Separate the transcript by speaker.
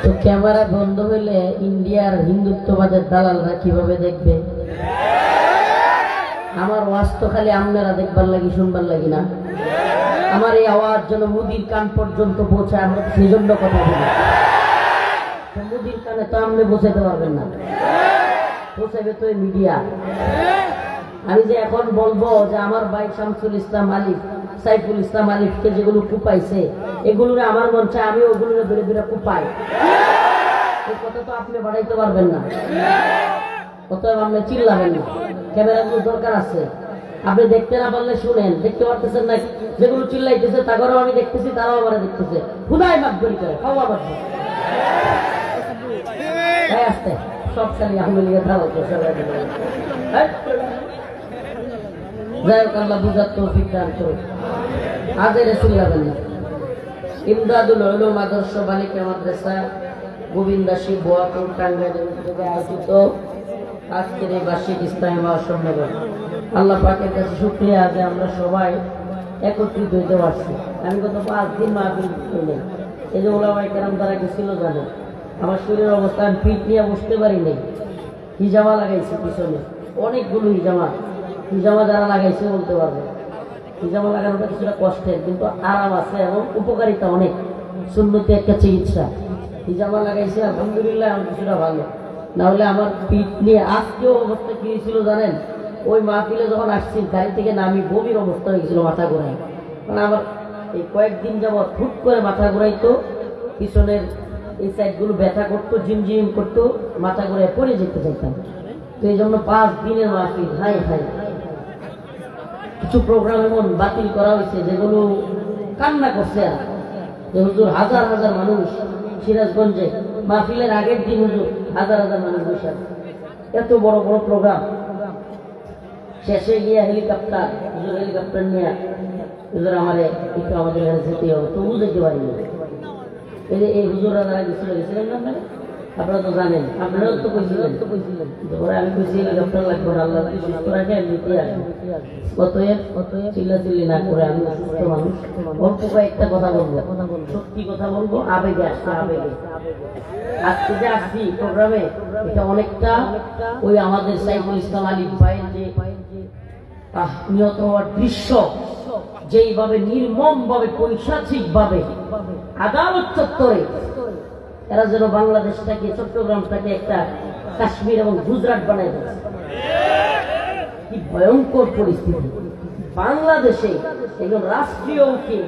Speaker 1: তো ক্যামেরা বন্ধ হইলে ইন্ডিয়ার হিন্দুত্ববাদের দালালরা কিভাবে দেখবে? আমার ওয়াজ তো খালি আপনারা দেখবার লাগি, শুনবার লাগি না। আমার এই আওয়াজ যেন মুদির কান পর্যন্ত পৌঁছায়, আমরা তো সেই জন্য কথা বলি। মুদির কানে তো আপনি পৌঁছাতে পারবেন না, পৌঁছাবে তো মিডিয়া। আমি যে এখন বলবো যে আমার ভাই শামসুল ইসলাম আলিফ, সাইফুল ইসলাম আলিফকে যেগুলো কুপাইছে, এগুলো আমার মন চায় আমি ওগুলো ধরে ধরে কুপাই, এই কথা তো আপনি বাড়াইতে পারবেন না। অতএব আপনি চিল্লাবেন না, ক্যামেরাগুলো দরকার আছে। আপনি দেখতে না পারলে শুনেন, দেখতে পারতেছেন না, যেগুলো চিল্লাইতেছে তাদেরও আমি দেখতেছি, তারাও আমার দেখতেছে। খুদাই মাপ করি করে খাওয়া বাধ্য আসতে সব খালি আমি লিখে থাকো। যাই হোক, আল্লাহ বুঝার তৌফিক দান করুন। আজের চিল্লাবেন না। ইমদাদুল উলুম আদর্শ বালিকা মাদ্রাসা গোবিন্দাসী বোয়াপুর টাঙ্গাইলের উদ্যোগে আয়োজিত আজকের এই বার্ষিক ইসলামী মহাসম্মেলন, আল্লাহ পাকের কাছে শুকরিয়া যে আমরা সবাই একত্রিত হইতে পারছি। আমি গত 5 দিন মাহফিল করলাম। এই যে ওলামায়ে কেরাম তারা গেছিল জানে, আমার শরীরের অবস্থা আমি ফিট নিয়ে বসতে পারি নাই। হিজামা লাগাইছে পিছনে, অনেকগুলো হিজামা যারা লাগাইছে বলতে পারবে। হিজামা লাগানোটা কিছুটা কষ্টের, কিন্তু আরাম আছে এবং উপকারিতা অনেক। সুন্নতি একটা চিকিৎসা। হিজামা লাগাইছে আলহামদুলিল্লাহ, আমার কিছুটা ভালো। না হলে আমার পিঠ নিয়ে আজকেও অবস্থা কি হয়েছিল জানেন? ওই মাহফিলে যখন আসছি গাড়ি থেকে নামি গভীর অবস্থা হয়ে গেছিল, মাথা ঘোরাই। মানে আমার এই কয়েকদিন যাবৎ হুট করে মাথা ঘোরাইতো, পিছনের এই সাইডগুলো ব্যথা করতো, ঝিমঝিম করতো, মাথা ঘুরে পড়ে যেতে চাইতাম। তো এই জন্য 5 দিনের মাহফিল হাই হাই। কিছু প্রোগ্রাম এমন বাতিল করা হয়েছে যেগুলো কান্না করছে। আর যে হুজুর হাজার হাজার মানুষ সিরাজগঞ্জে মাহফিলের আগের দিন হুজুর হাজার হাজার মানুষ বসে, এত বড় বড় প্রোগ্রাম, শেষে গিয়ে হেলিকপ্টার, হুজুর হেলিকপ্টার নিয়ে হুজুর আমারে একটু আমাদের যেতে হবে, তবু যেতে পারিনি। এই যে এই হুজুরা যারা গেছিলেন না আপনারা তো জানেন, আপনারাও তো কইছিলেন। আমি কইছি হেলিকপ্টার লাগবে না, আল্লাহ সুস্থ রাখে নিতে আসবে। অতএব চিল্লাচিল্লি না করে আমি সুস্থ মানুষ, অল্প কয়েকটা কথা বলবো, সত্যি কথা বলবো, আবেগে আসছে, আবেগে। আজকে যে আসছি প্রোগ্রামে, এটা অনেকটা ওই আমাদের সাইফুল ইসলাম আলিফ ভাইয়ের যে নিহত হওয়ার দৃশ্য, যেইভাবে নির্মম ভাবে পৈশাচিক ভাবে আদালত চত্বরে এরা যেন বাংলাদেশটাকে, চট্টগ্রামটাকে একটা কাশ্মীর এবং গুজরাট বানায় দিচ্ছে। কি ভয়ঙ্কর পরিস্থিতি বাংলাদেশে। একজন রাষ্ট্রীয় উকিল